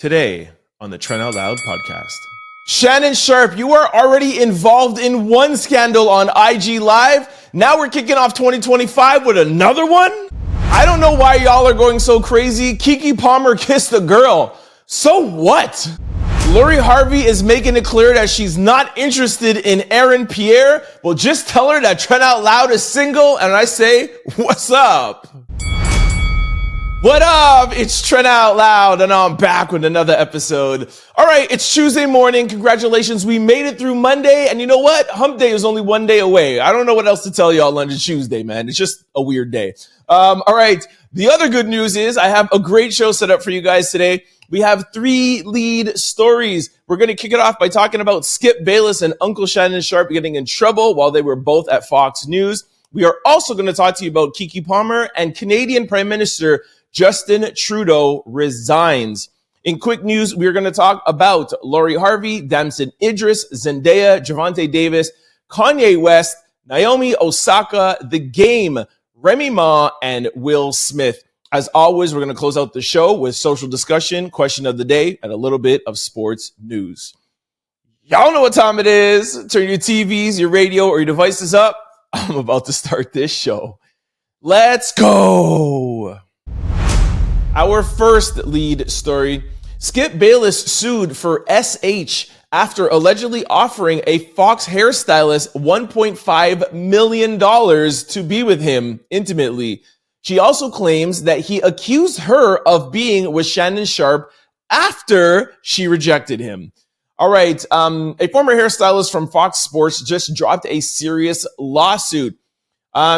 Today on the Trent Out Loud podcast. Shannon Sharpe, you are already involved in one scandal on IG Live. Now we're kicking off 2025 with another one? I don't know why y'all are going so crazy. Keke Palmer kissed a girl. So what? Harvey is making it clear that she's not interested in Aaron Pierre. Well, just tell her that Trent Out Loud is single, and I say, what's up? What up? It's Trent Out Loud, and I'm back with another episode. All right, it's Tuesday morning. Congratulations. We made it through Monday, and you know what? Hump Day is only one day away. I don't know what else to tell y'all on Tuesday, man. It's just a weird day. All right, the other good news is I have a great show set up for you guys today. We have 3 lead stories. We're going to kick it off by talking about Skip Bayless and Uncle Shannon Sharpe getting in trouble while they were both at Fox News. We are also going to talk to you about Keke Palmer and Canadian Prime Minister Justin Trudeau resigns. In quick news, we're going to talk about Harvey, Damson Idris, Zendaya, Gervonta Davis, Kanye West, Naomi Osaka, The Game, Remy Ma, and Will Smith. As always, we're going to close out the show with social discussion, question of the day, and a little bit of sports news. Y'all know what time it is. Turn your TVs, your radio, or your devices up. I'm about to start this show. Let's go. Our first lead story, Skip Bayless sued for SH after allegedly offering a Fox hairstylist $1.5 million to be with him intimately. She also claims that he accused her of being with Shannon Sharpe after she rejected him. All right, a former hairstylist from Fox Sports just dropped a serious lawsuit.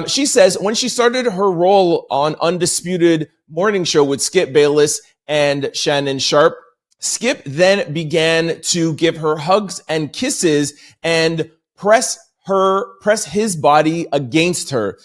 She says when she started her role on Undisputed Morning Show with Skip Bayless and Shannon Sharpe, Skip then began to give her hugs and kisses and press his body against her.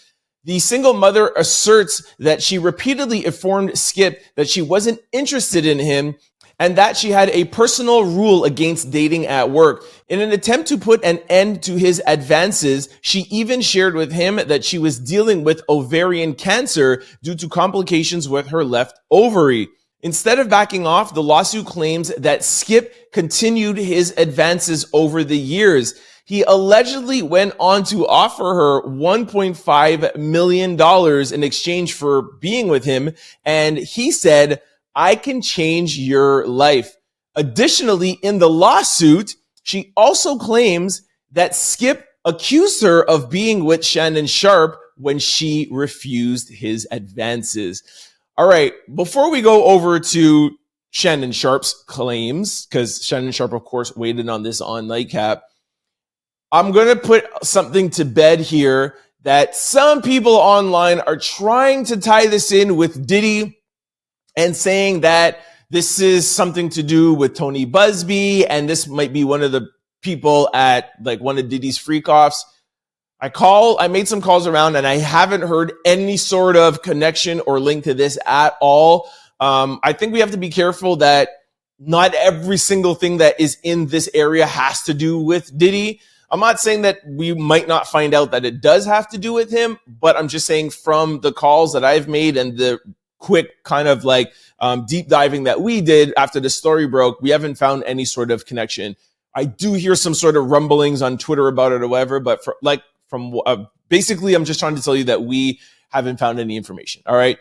The single mother asserts that she repeatedly informed Skip that she wasn't interested in him and that she had a personal rule against dating at work. In an attempt to put an end to his advances, she even shared with him that she was dealing with ovarian cancer due to complications with her left ovary. Instead of backing off, the lawsuit claims that Skip continued his advances over the years. He allegedly went on to offer her $1.5 million in exchange for being with him, and he said, "I can change your life." Additionally, in the lawsuit, she also claims that Skip accused her of being with Shannon Sharpe when she refused his advances. All right, before we go over to Shannon Sharpe's claims, because Shannon Sharpe, of course, weighed in on this on Nightcap, I'm going to put something to bed here that some people online are trying to tie this in with Diddy and saying that this is something to do with Tony Busby, and this might be one of the people at like one of Diddy's freak-offs. I made some calls around, and I haven't heard any sort of connection or link to this at all. I think we have to be careful that not every single thing that is in this area has to do with Diddy. I'm not saying that we might not find out that it does have to do with him, but I'm just saying from the calls that I've made and the quick kind of like deep diving that we did after the story broke, we haven't found any sort of connection. I do hear some sort of rumblings on Twitter about it or whatever, but basically I'm just trying to tell you that we haven't found any information. All right.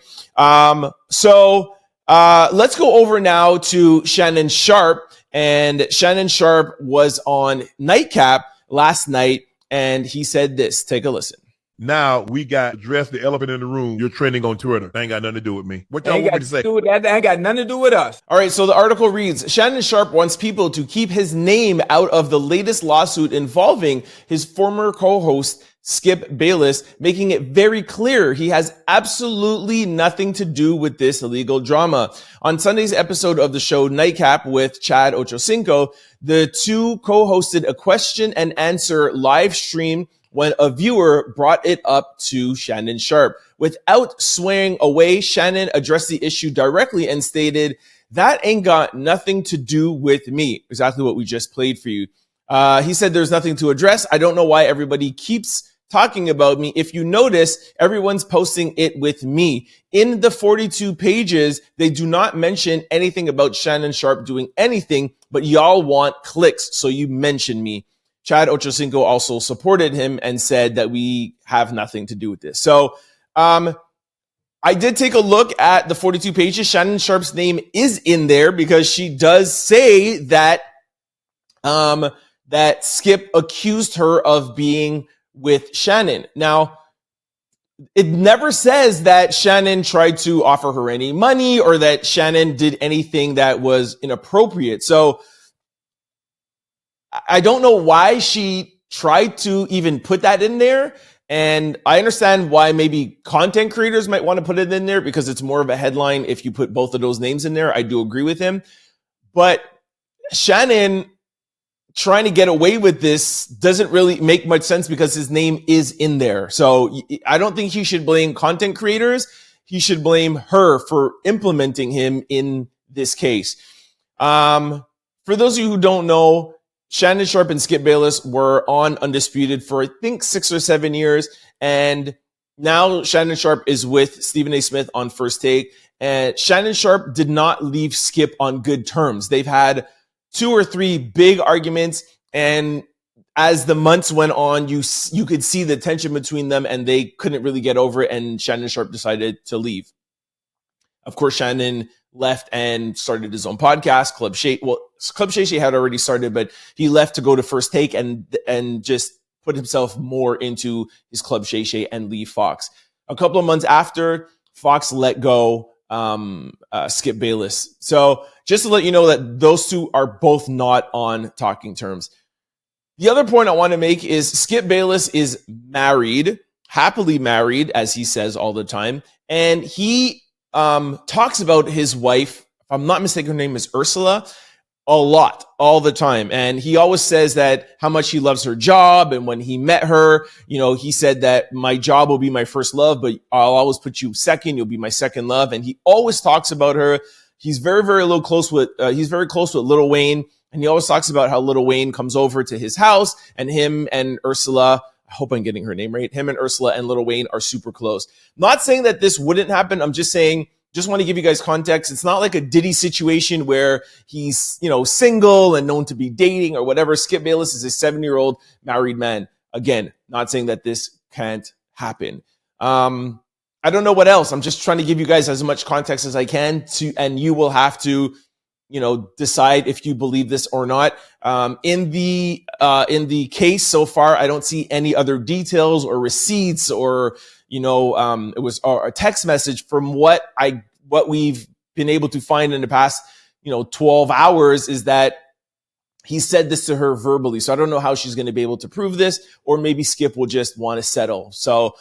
So let's go over now to Shannon Sharpe. And Shannon Sharpe was on Nightcap last night, and he said this. Take a listen. Now we got to address the elephant in the room. You're trending on Twitter. That ain't got nothing to do with me. What y'all want me to say? That ain't got nothing to do with us. All right, so the article reads, Shannon Sharpe wants people to keep his name out of the latest lawsuit involving his former co-host, Skip Bayless, making it very clear he has absolutely nothing to do with this illegal drama. On Sunday's episode of the show Nightcap with Chad Ochocinco, the two co-hosted a question and answer live stream when a viewer brought it up to Shannon Sharpe. Without swaying away, Shannon addressed the issue directly and stated, "That ain't got nothing to do with me." Exactly what we just played for you. He said there's nothing to address. I don't know why everybody keeps talking about me. If you notice, everyone's posting it with me. In the 42 pages, they do not mention anything about Shannon Sharpe doing anything, but y'all want clicks, so you mention me. Chad Ochocinco also supported him and said that we have nothing to do with this. So I did take a look at the 42 pages. Shannon Sharpe's name is in there because she does say that that Skip accused her of being with Shannon. Now, it never says that Shannon tried to offer her any money or that Shannon did anything that was inappropriate. So I don't know why she tried to even put that in there. And I understand why maybe content creators might want to put it in there because it's more of a headline if you put both of those names in there. I do agree with him. But Shannon trying to get away with this doesn't really make much sense because his name is in there. So I don't think he should blame content creators. He should blame her for implementing him in this case. For those of you who don't know, Shannon Sharpe and Skip Bayless were on Undisputed for, I think, 6 or 7 years. And now Shannon Sharpe is with Stephen A. Smith on First Take. And Shannon Sharpe did not leave Skip on good terms. They've had 2 or 3 big arguments. And as the months went on, you could see the tension between them and they couldn't really get over it. And Shannon Sharpe decided to leave. Of course, Shannon left and started his own podcast, Club Shay. Well, Club Shay had already started, but he left to go to First Take and just put himself more into his Club Shay and leave Fox. A couple of months after, Fox let go Skip Bayless. So just to let you know that those two are both not on talking terms. The other point I want to make is Skip Bayless is married, happily married, as he says all the time. And he talks about his wife, if I'm not mistaken, her name is Ursula, a lot, all the time. And he always says that how much he loves her job. And when he met her, he said that my job will be my first love, but I'll always put you second. You'll be my second love. And he always talks about her. He's very, very close with Lil Wayne. And he always talks about how Lil Wayne comes over to his house and him and Ursula, I hope I'm getting her name right, him and Ursula and Lil Wayne are super close. Not saying that this wouldn't happen. I'm just saying, just want to give you guys context. It's not like a Diddy situation where he's, single and known to be dating or whatever. Skip Bayless is a 7-year-old married man. Again, not saying that this can't happen. I don't know what else. I'm just trying to give you guys as much context as I can and you will have to, decide if you believe this or not. In the case so far, I don't see any other details or receipts or, it was a text message from what we've been able to find in the past, 12 hours is that he said this to her verbally. So I don't know how she's going to be able to prove this, or maybe Skip will just want to settle. So,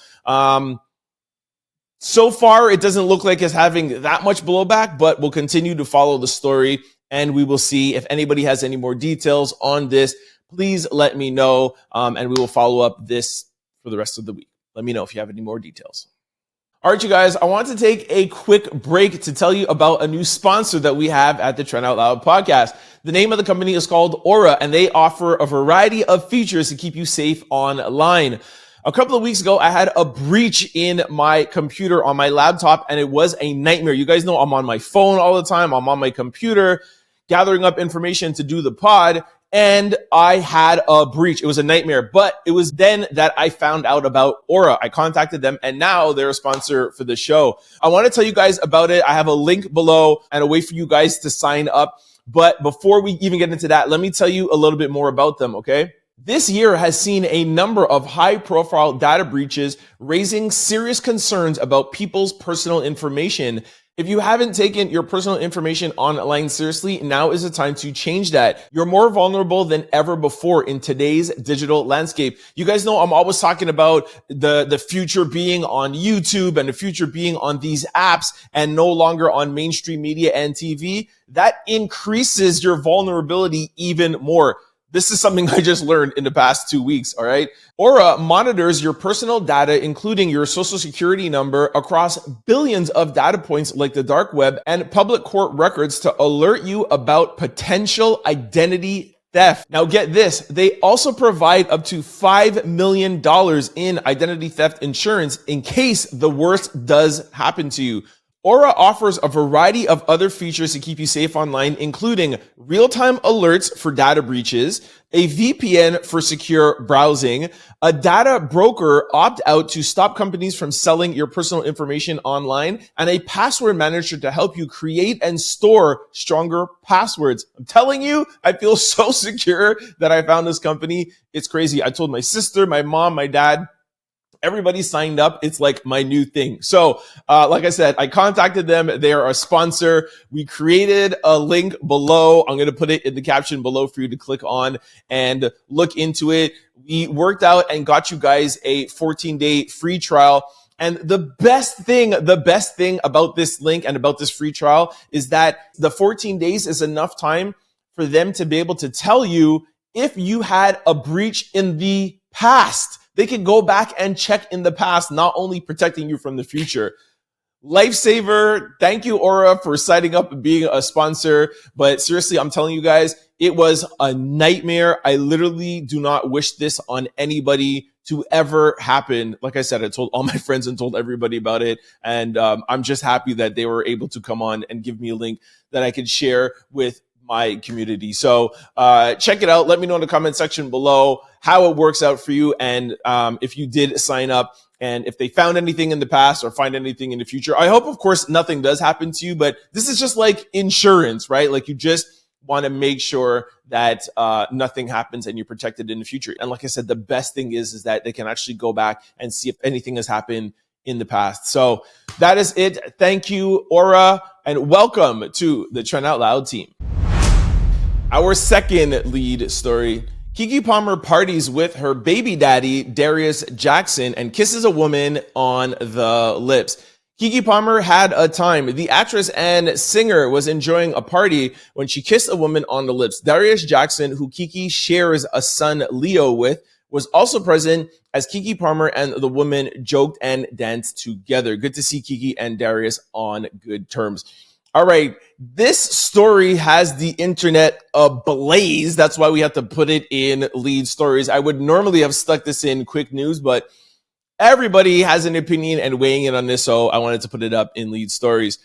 so far, it doesn't look like it's having that much blowback, but we'll continue to follow the story and we will see if anybody has any more details on this. Please let me know, and we will follow up this for the rest of the week. Let me know if you have any more details. All right, you guys, I want to take a quick break to tell you about a new sponsor that we have at the Trend Out Loud podcast. The name of the company is called Aura, and they offer a variety of features to keep you safe online. A couple of weeks ago, I had a breach in my computer on my laptop, and it was a nightmare. You guys know I'm on my phone all the time. I'm on my computer gathering up information to do the pod, and I had a breach. It was a nightmare, but it was then that I found out about Aura. I contacted them, and now they're a sponsor for the show. I want to tell you guys about it. I have a link below and a way for you guys to sign up. But before we even get into that, let me tell you a little bit more about them, okay? This year has seen a number of high-profile data breaches, raising serious concerns about people's personal information. If you haven't taken your personal information online seriously, now is the time to change that. You're more vulnerable than ever before in today's digital landscape. You guys know I'm always talking about the future being on YouTube and the future being on these apps and no longer on mainstream media and TV. That increases your vulnerability even more. This is something I just learned in the past 2 weeks, all right? Aura monitors your personal data, including your social security number, across billions of data points like the dark web and public court records to alert you about potential identity theft. Now get this, they also provide up to $5 million in identity theft insurance in case the worst does happen to you. Aura offers a variety of other features to keep you safe online, including real-time alerts for data breaches, a VPN for secure browsing, a data broker opt-out to stop companies from selling your personal information online, and a password manager to help you create and store stronger passwords. I'm telling you, I feel so secure that I found this company. It's crazy. I told my sister, my mom, my dad, everybody signed up. It's like my new thing. So, like I said, I contacted them. They are a sponsor. We created a link below. I'm going to put it in the caption below for you to click on and look into it. We worked out and got you guys a 14-day free trial. And the best thing about this link and about this free trial is that the 14 days is enough time for them to be able to tell you if you had a breach in the past. They can go back and check in the past, not only protecting you from the future. Lifesaver. Thank you, Aura, for signing up and being a sponsor. But seriously, I'm telling you guys, it was a nightmare. I literally do not wish this on anybody to ever happen. Like I said, I told all my friends and told everybody about it. And I'm just happy that they were able to come on and give me a link that I could share with my community. So check it out. Let me know in the comment section below how it works out for you. And if you did sign up and if they found anything in the past or find anything in the future. I hope, of course, nothing does happen to you, but this is just like insurance, right? Like you just want to make sure that nothing happens and you're protected in the future. And like I said, the best thing is that they can actually go back and see if anything has happened in the past. So that is it. Thank you, Aura, and welcome to the Trend Out Loud team. Our second lead story. Keke Palmer parties with her baby daddy, Darius Jackson, and kisses a woman on the lips. Keke Palmer had a time. The actress and singer was enjoying a party when she kissed a woman on the lips. Darius Jackson, who Keke shares a son, Leo, with, was also present as Keke Palmer and the woman joked and danced together. Good to see Keke and Darius on good terms. All right, this story has the internet ablaze. That's why we have to put it in lead stories. I would normally have stuck this in quick news, but everybody has an opinion and weighing in on this, so I wanted to put it up in lead stories.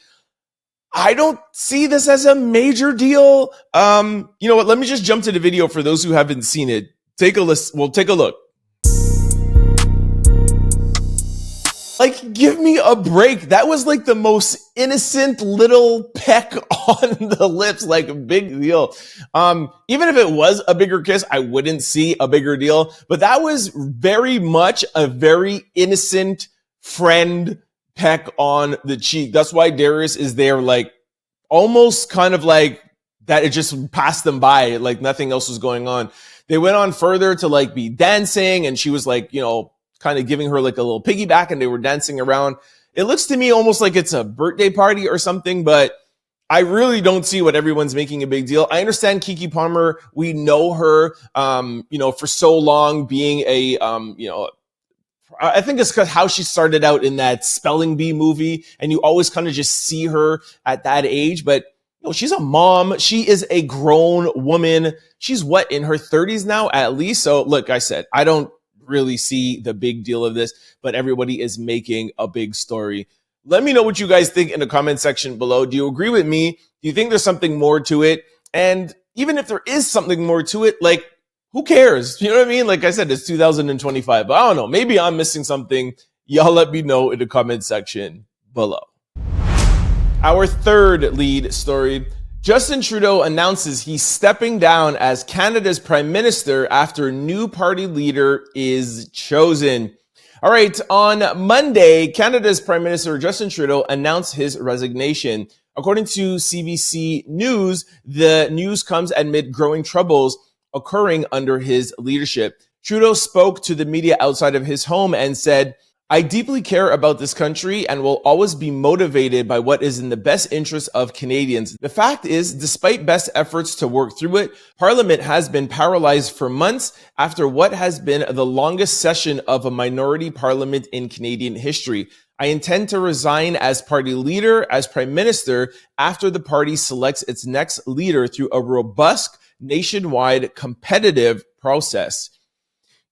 I don't see this as a major deal. You know what? Let me just jump to the video for those who haven't seen it. Take a listen. Well, take a look. Like, give me a break. That was like the most innocent little peck on the lips, like a big deal. Even if it was a bigger kiss, I wouldn't see a bigger deal. But that was very much a very innocent friend peck on the cheek. That's why Darius is there, like almost kind of like that. It just passed them by, like nothing else was going on. They went on further to like be dancing, and she was like, you know, kind of giving her like a little piggyback, and they were dancing around. It looks to me almost like it's a birthday party or something, but I really don't see what everyone's making a big deal. I understand Keke Palmer. We know her, you know, for so long being a, you know, I think it's because how she started out in that Spelling Bee movie, and you always kind of just see her at that age. But you know, she's a mom. She is a grown woman. She's what, in her 30s now at least. So look, I said, I don't really see the big deal of this, but everybody is making a big story. Let me know what you guys think in the comment section below. Do you agree with me? Do you think there's something more to it? And even if there is something more to it, like, who cares? You know what I mean? Like I said, it's 2025, but I don't know. Maybe I'm missing something. Y'all let me know in the comment section below. Our third lead story. Justin Trudeau announces he's stepping down as Canada's Prime Minister after new party leader is chosen. All right, on Monday, Canada's Prime Minister Justin Trudeau announced his resignation. According to CBC News, the news comes amid growing troubles occurring under his leadership. Trudeau spoke to the media outside of his home and said, "I deeply care about this country and will always be motivated by what is in the best interest of Canadians. The fact is, despite best efforts to work through it, Parliament has been paralyzed for months after what has been the longest session of a minority parliament in Canadian history. I intend to resign as party leader, as Prime Minister, after the party selects its next leader through a robust nationwide competitive process.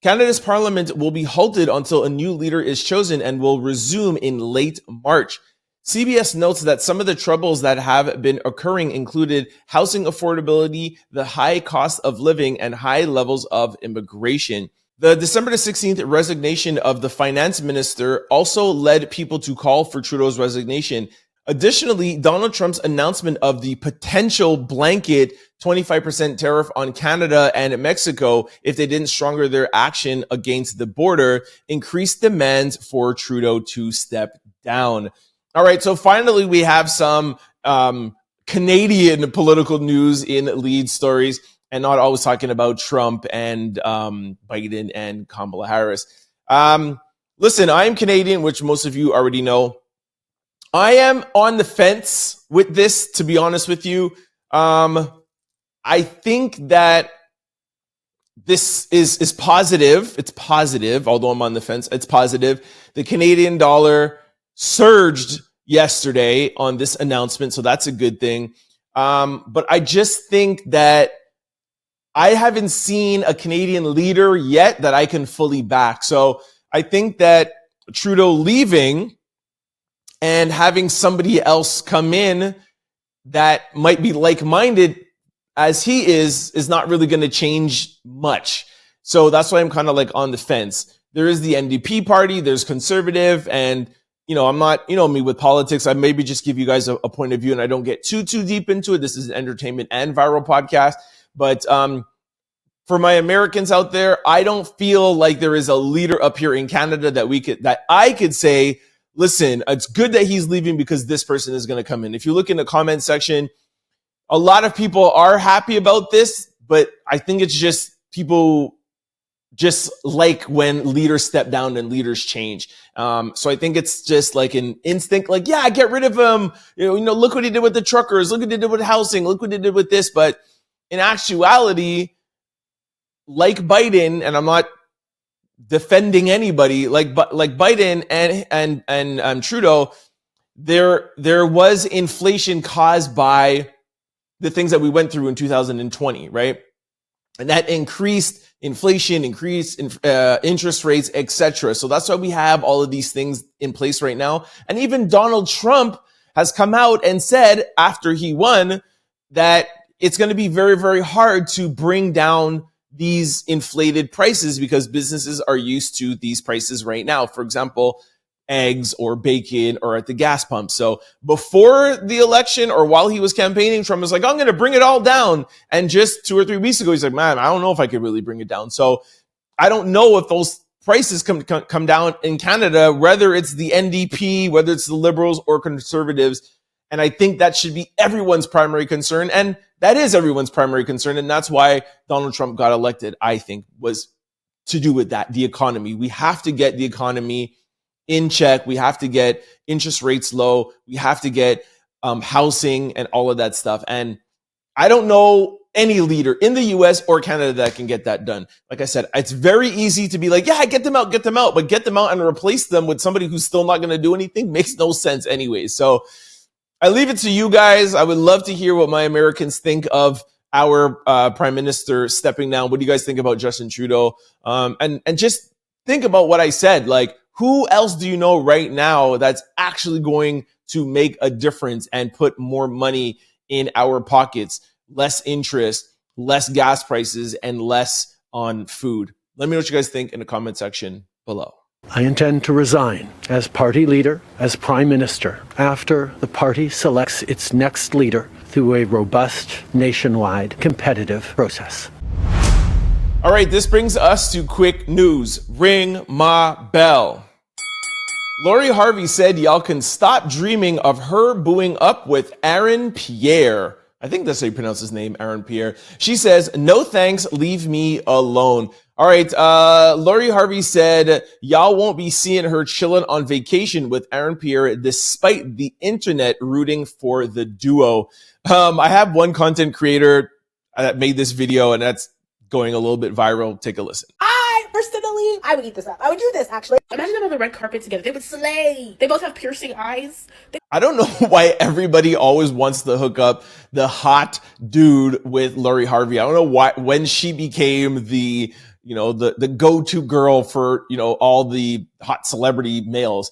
Canada's parliament will be halted until a new leader is chosen and will resume in late March. CBS notes that some of the troubles that have been occurring included housing affordability, the high cost of living, and high levels of immigration. The December 16th resignation of the finance minister also led people to call for Trudeau's resignation. Additionally, Donald Trump's announcement of the potential blanket 25% tariff on Canada and Mexico if they didn't stronger their action against the border increased demands for Trudeau to step down. All right, so finally we have some Canadian political news in lead stories, and not always talking about Trump and Biden and Kamala Harris. Listen, I am Canadian, which most of you already know. I am on the fence with this, to be honest with you. I think that this is positive. It's positive, although I'm on the fence. It's positive. The Canadian dollar surged yesterday on this announcement, so that's a good thing. But I just think that I haven't seen a Canadian leader yet that I can fully back. So I think that Trudeau leaving and having somebody else come in that might be like-minded as he is not really going to change much. So that's why I'm kind of like on the fence. There is the NDP party, there's conservative, and I'm not, me with politics. I maybe just give you guys a point of view and I don't get too deep into it. This is an entertainment and viral podcast. But for my Americans out there, I don't feel like there is a leader up here in Canada that I could say, listen, it's good that he's leaving because this person is going to come in. If you look in the comment section, a lot of people are happy about this, but I think it's just people just like when leaders step down and leaders change. So I think it's just like an instinct, like, yeah, get rid of him. Look what he did with the truckers. Look what he did with housing. Look what he did with this. But in actuality, like Biden, and I'm not defending anybody, like Biden and Trudeau, there was inflation caused by the things that we went through in 2020, right? And that increased inflation, increased interest rates, etc. So that's why we have all of these things in place right now. And even Donald Trump has come out and said after he won that it's going to be very, very hard to bring down these inflated prices because businesses are used to these prices right now. For example, eggs or bacon or at the gas pump. So before the election or while he was campaigning, Trump was like, I'm going to bring it all down. And just 2 or 3 weeks ago, he's like, man, I don't know if I could really bring it down. So I don't know if those prices come down in Canada, whether it's the NDP, whether it's the Liberals or Conservatives. And I think that should be everyone's primary concern. And that is everyone's primary concern. And that's why Donald Trump got elected, I think, was to do with that, the economy. We have to get the economy in check. We have to get interest rates low. We have to get housing and all of that stuff. And I don't know any leader in the US or Canada that can get that done. Like I said, it's very easy to be like, yeah, get them out, but get them out and replace them with somebody who's still not going to do anything makes no sense anyway. So I leave it to you guys. I would love to hear what my Americans think of our prime minister stepping down. What do you guys think about Justin Trudeau? And just think about what I said. Like, who else do you know right now that's actually going to make a difference and put more money in our pockets? Less interest, less gas prices, and less on food. Let me know what you guys think in the comment section below. I intend to resign as party leader, as prime minister, after the party selects its next leader through a robust, nationwide, competitive process. All right, this brings us to quick news. Ring my bell. Lori Harvey said y'all can stop dreaming of her booing up with Aaron Pierre. I think that's how you pronounce his name, Aaron Pierre. She says, no thanks, leave me alone. All right, Lori Harvey said, y'all won't be seeing her chilling on vacation with Aaron Pierre despite the internet rooting for the duo. I have one content creator that made this video and that's going a little bit viral. Take a listen. I personally personally, I would eat this up. I would do this, actually. Imagine them on the red carpet together. They would slay. They both have piercing eyes. I don't know why everybody always wants to hook up the hot dude with Lori Harvey. I don't know why, when she became the, you know, the go-to girl for, you know, all the hot celebrity males.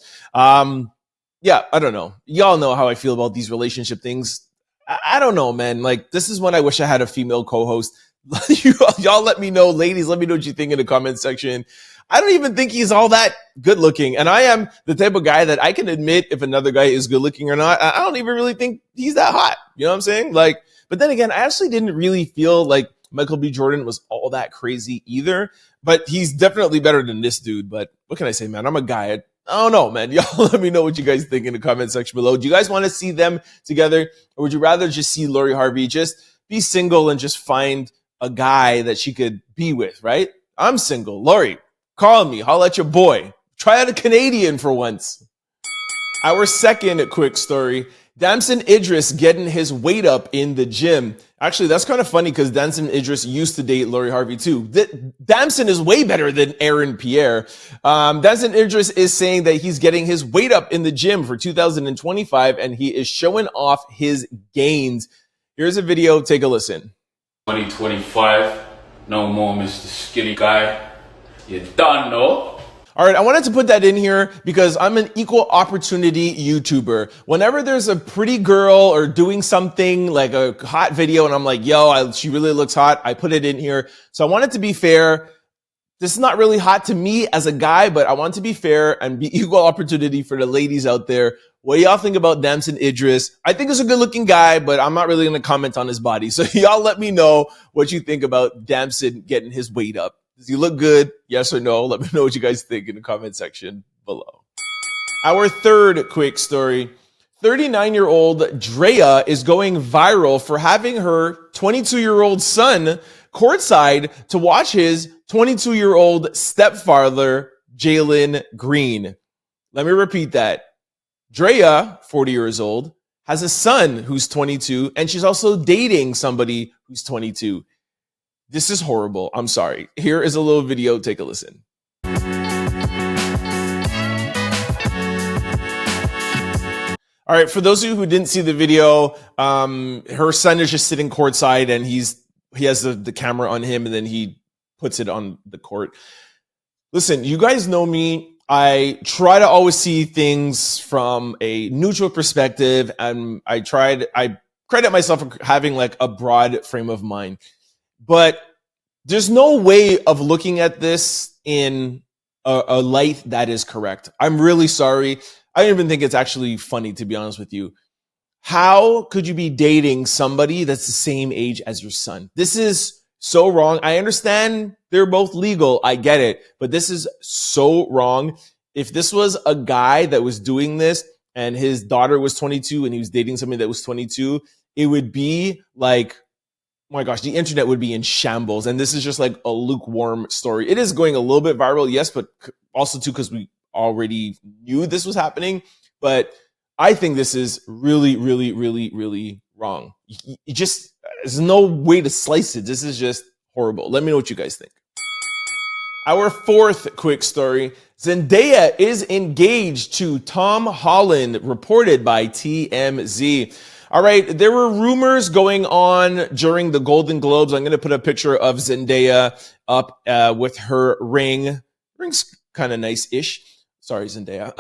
Yeah, I don't know. Y'all know how I feel about these relationship things. I don't know, man. Like, this is when I wish I had a female co-host. Y'all let me know, ladies, let me know what you think in the comment section. I don't even think he's all that good looking. And I am the type of guy that I can admit if another guy is good looking or not. I don't even really think he's that hot. You know what I'm saying? Like, but then again, I actually didn't really feel like Michael B. Jordan was all that crazy either, but he's definitely better than this dude. But what can I say, man? I'm a guy. I don't know, man. Y'all let me know what you guys think in the comment section below. Do you guys want to see them together, or would you rather just see Lori Harvey just be single and just find a guy that she could be with, right? I'm single. Lori, call me. Holla at your boy. Try out a Canadian for once. Our second quick story, Damson Idris getting his weight up in the gym. Actually, that's kind of funny because Damson Idris used to date Lori Harvey too. Damson is way better than Aaron Pierre. Damson Idris is saying that he's getting his weight up in the gym for 2025 and he is showing off his gains. Here's a video. Take a listen. 2025, no more Mr. Skinny Guy. You done, no? All right, I wanted to put that in here because I'm an equal opportunity YouTuber. Whenever there's a pretty girl or doing something like a hot video and I'm like, yo, she really looks hot, I put it in here. So I want it to be fair. This is not really hot to me as a guy, but I want to be fair and be equal opportunity for the ladies out there. What do y'all think about Damson Idris? I think he's a good looking guy, but I'm not really going to comment on his body. So y'all let me know what you think about Damson getting his weight up. Does he look good? Yes or no? Let me know what you guys think in the comment section below. Our third quick story. 39-year-old Draya is going viral for having her 22-year-old son courtside to watch his 22-year-old stepfather, Jalen Green. Let me repeat that. Draya, 40 years old, has a son who's 22, and she's also dating somebody who's 22. This is horrible. I'm sorry. Here is a little video. Take a listen. All right. For those of you who didn't see the video, her son is just sitting courtside and he has the camera on him and then he puts it on the court. Listen, you guys know me. I try to always see things from a neutral perspective, and I credit myself for having like a broad frame of mind. But there's no way of looking at this in a light that is correct. I'm really sorry. I don't even think it's actually funny, to be honest with you. How could you be dating somebody that's the same age as your son? This is so wrong. I understand they're both legal. I get it. But this is so wrong. If this was a guy that was doing this and his daughter was 22 and he was dating somebody that was 22, it would be like, oh my gosh, the internet would be in shambles. And this is just like a lukewarm story. It is going a little bit viral, yes, but also too because we already knew this was happening. But I think this is really, really, really, really wrong. You just, there's no way to slice it. This is just horrible. Let me know what you guys think. Our fourth quick story. Zendaya is engaged to Tom Holland, reported by TMZ. All right, there were rumors going on during the Golden Globes. I'm going to put a picture of Zendaya up with her ring. Ring's kind of nice-ish. Sorry, Zendaya.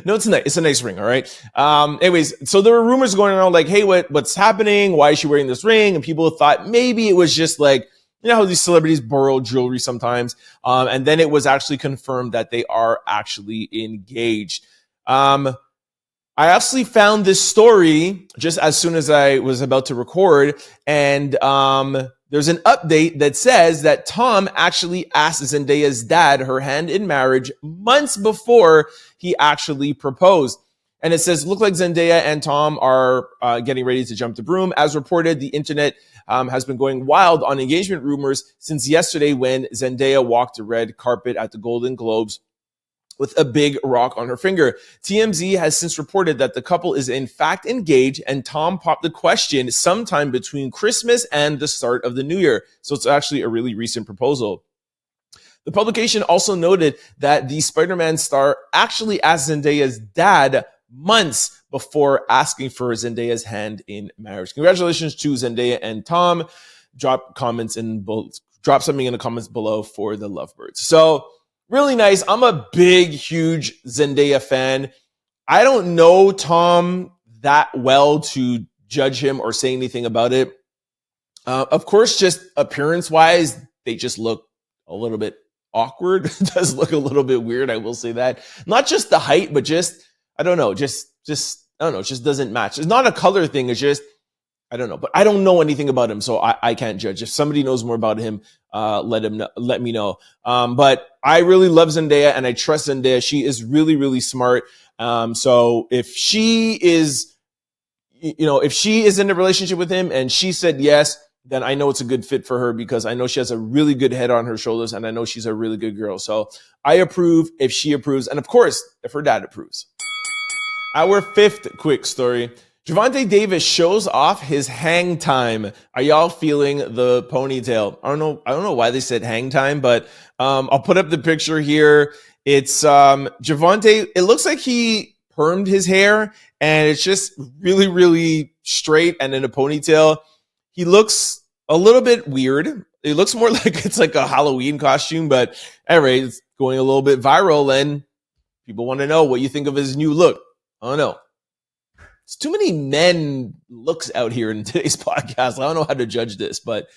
No, it's nice. It's a nice ring, all right? Anyways, so there were rumors going around like, hey, what's happening? Why is she wearing this ring? And people thought maybe it was just like, you know how these celebrities borrow jewelry sometimes. And then it was actually confirmed that they are actually engaged. I actually found this story just as soon as I was about to record. And there's an update that says that Tom actually asked Zendaya's dad her hand in marriage months before he actually proposed. And it says, look like Zendaya and Tom are getting ready to jump the broom. As reported, the internet has been going wild on engagement rumors since yesterday when Zendaya walked the red carpet at the Golden Globes with a big rock on her finger. TMZ has since reported that the couple is in fact engaged, and Tom popped the question sometime between Christmas and the start of the new year. So it's actually a really recent proposal. The publication also noted that the Spider-Man star actually asked Zendaya's dad months before asking for Zendaya's hand in marriage. Congratulations to Zendaya and Tom. Drop something in the comments below for the lovebirds. So really nice. I'm a big, huge Zendaya fan. I don't know Tom that well to judge him or say anything about it. Of course, just appearance-wise, they just look a little bit awkward. It does look a little bit weird, I will say that. Not just the height, but just, I don't know, just I don't know, it just doesn't match. It's not a color thing, it's just, I don't know. But I don't know anything about him, so I can't judge. If somebody knows more about him, let me know. But I really love Zendaya, and I trust Zendaya. She is really, really smart. So if she is, if she is in a relationship with him and she said yes, then I know it's a good fit for her because I know she has a really good head on her shoulders and I know she's a really good girl. So I approve if she approves. And of course, if her dad approves. Our fifth quick story. Gervonta Davis shows off his hang time. Are y'all feeling the ponytail? I don't know why they said hang time, but I'll put up the picture here. It's Gervonta. It looks like he permed his hair and it's just really, really straight and in a ponytail. He looks a little bit weird. It looks more like it's like a Halloween costume, but anyway, it's going a little bit viral and people want to know what you think of his new look. I don't know. It's too many men looks out here in today's podcast. I don't know how to judge this, but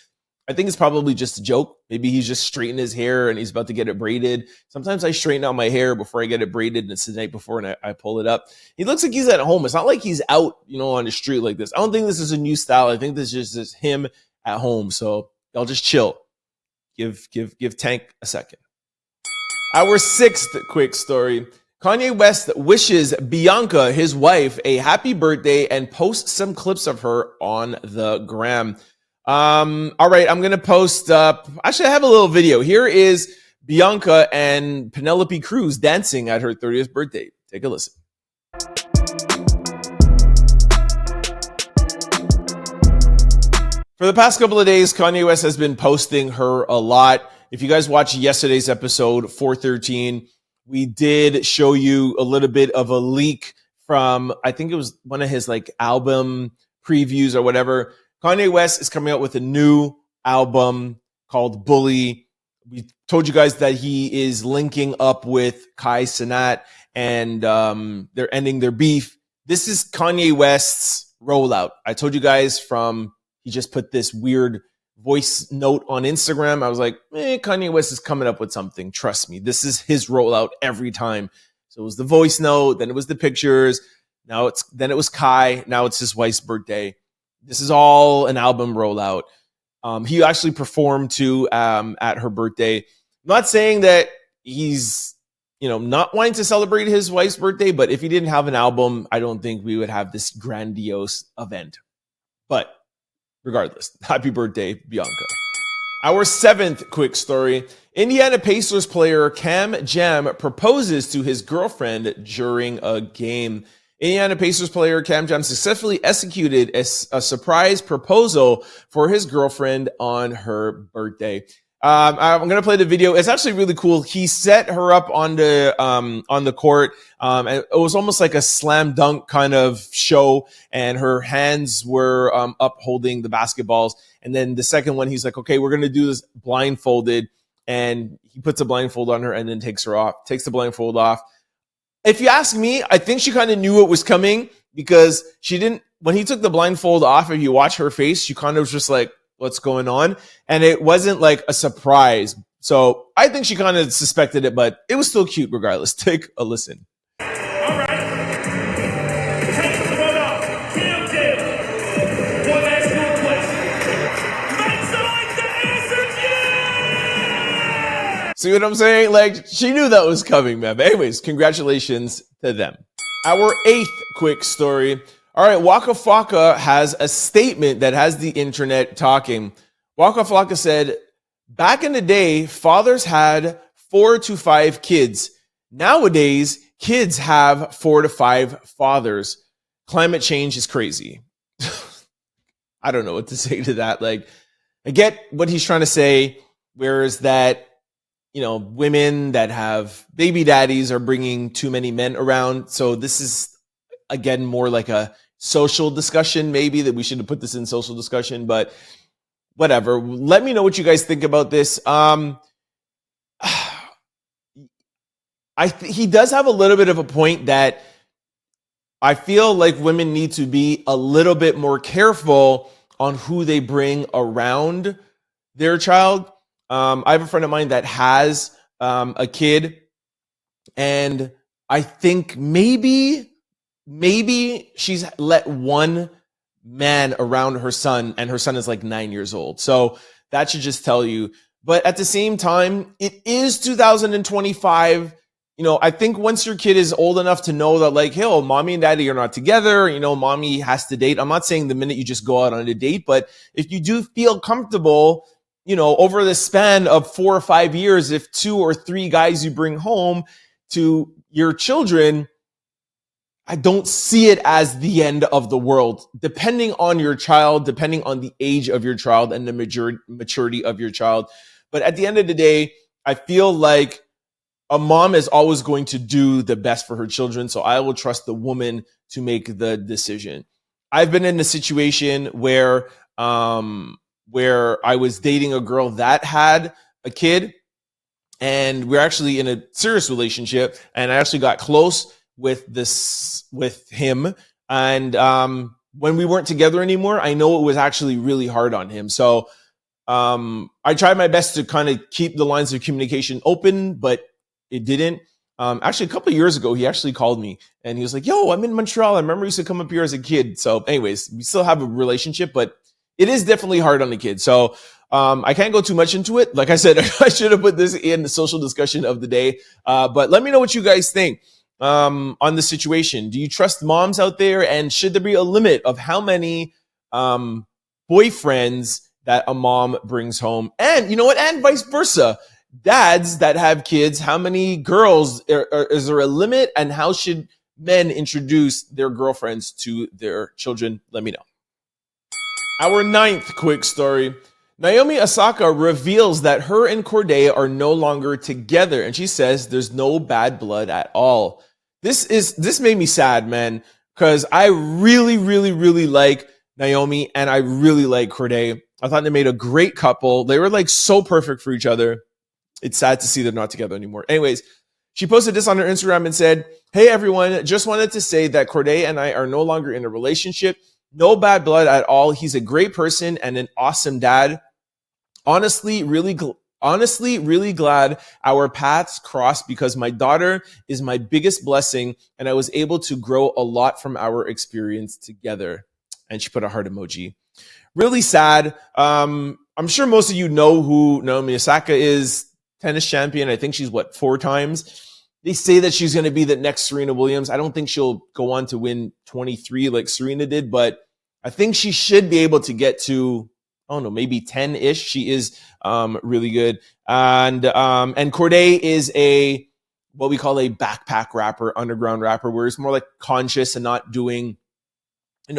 I think it's probably just a joke. Maybe he's just straightening his hair and he's about to get it braided. Sometimes I straighten out my hair before I get it braided and it's the night before and I pull it up. He looks like he's at home. It's not like he's out, on the street like this. I don't think this is a new style. I think this is just him at home. So y'all just chill. Give Tank a second. Our sixth quick story. Kanye West wishes Bianca, his wife, a happy birthday and posts some clips of her on the gram. All right, I'm going to post actually, I have a little video. Here is Bianca and Penelope Cruz dancing at her 30th birthday. Take a listen. For the past couple of days, Kanye West has been posting her a lot. If you guys watched yesterday's episode 413, we did show you a little bit of a leak from, I think it was one of his album previews or whatever. Kanye West is coming out with a new album called Bully. We told you guys that he is linking up with Cenat and they're ending their beef. This is Kanye West's rollout. I told you guys he just put this weird voice note on Instagram. I was like, Kanye West is coming up with something. Trust me, this is his rollout every time. So it was the voice note, then it was the pictures. Then it was Kai. Now it's his wife's birthday. This is all an album rollout. He actually performed too at her birthday. I'm not saying that he's not wanting to celebrate his wife's birthday, but if he didn't have an album, I don't think we would have this grandiose event. But regardless, happy birthday, Bianca. Our seventh quick story. Indiana Pacers player Cam Jam proposes to his girlfriend during a game. Indiana Pacers player Cam Jam successfully executed a surprise proposal for his girlfriend on her birthday. I'm going to play the video. It's actually really cool. He set her up on the court. And it was almost like a slam dunk kind of show. And her hands were up holding the basketballs. And then the second one, he's like, okay, we're going to do this blindfolded. And he puts a blindfold on her and then takes the blindfold off. If you ask me, I think she kind of knew it was coming because when he took the blindfold off, if you watch her face, she kind of was just like, what's going on? And it wasn't like a surprise. So I think she kind of suspected it, but it was still cute regardless. Take a listen. All right. Take the one off. Cam Jam. One last good question. Make some like the answer, yeah! See what I'm saying? She knew that was coming, man. But anyways, congratulations to them. Our eighth quick story. All right, Waka Flocka has a statement that has the internet talking. Waka Flocka said, back in the day, fathers had 4 to 5 kids. Nowadays, kids have 4 to 5 fathers. Climate change is crazy. I don't know what to say to that. I get what he's trying to say, whereas that women that have baby daddies are bringing too many men around. So this is, again, more like a social discussion, maybe that we should have put this in social discussion, but whatever. Let me know what you guys think about this. He does have a little bit of a point that I feel like women need to be a little bit more careful on who they bring around their child. I have a friend of mine that has a kid, and I think maybe she's let one man around her son, and her son is like 9 years old. So that should just tell you. But at the same time, it is 2025. I think once your kid is old enough to know that, like, hey, mommy and daddy are not together, mommy has to date. I'm not saying the minute you just go out on a date, but if you do feel comfortable, over the span of 4 or 5 years, if 2 or 3 guys you bring home to your children, I don't see it as the end of the world, depending on your child, depending on the age of your child and the maturity of your child. But at the end of the day, I feel like a mom is always going to do the best for her children. So I will trust the woman to make the decision. I've been in a situation where I was dating a girl that had a kid, and we're actually in a serious relationship. And I actually got close with him. And when we weren't together anymore, I know it was actually really hard on him. So I tried my best to kind of keep the lines of communication open, but it didn't. Actually, a couple of years ago, he actually called me and he was like, yo, I'm in Montreal. I remember you used to come up here as a kid. So anyways, we still have a relationship, but it is definitely hard on the kid. So I can't go too much into it. Like I said, I should have put this in the social discussion of the day. But let me know what you guys think on the situation. Do you trust moms out there? And should there be a limit of how many boyfriends that a mom brings home? And you know what? And vice versa. Dads that have kids, how many girls, is there a limit? And how should men introduce their girlfriends to their children? Let me know. Our 9th quick story. Naomi Osaka reveals that her and Cordae are no longer together. And she says there's no bad blood at all. This made me sad, man, because I really, really, really like Naomi and I really like Cordae. I thought they made a great couple. They were like so perfect for each other. It's sad to see they're not together anymore. Anyways, she posted this on her Instagram and said, hey, everyone, just wanted to say that Cordae and I are no longer in a relationship. No bad blood at all. He's a great person and an awesome dad. Honestly, really glad our paths crossed because my daughter is my biggest blessing and I was able to grow a lot from our experience together. And she put a heart emoji. Really sad. I'm sure most of you know who Naomi Osaka is. Tennis champion. I think she's 4 times. They say that she's going to be the next Serena Williams. I don't think she'll go on to win 23 like Serena did, but I think she should be able to get to, I don't know, maybe 10-ish. She is really good. And Cordae is what we call a backpack rapper, underground rapper, where it's more like conscious and not doing,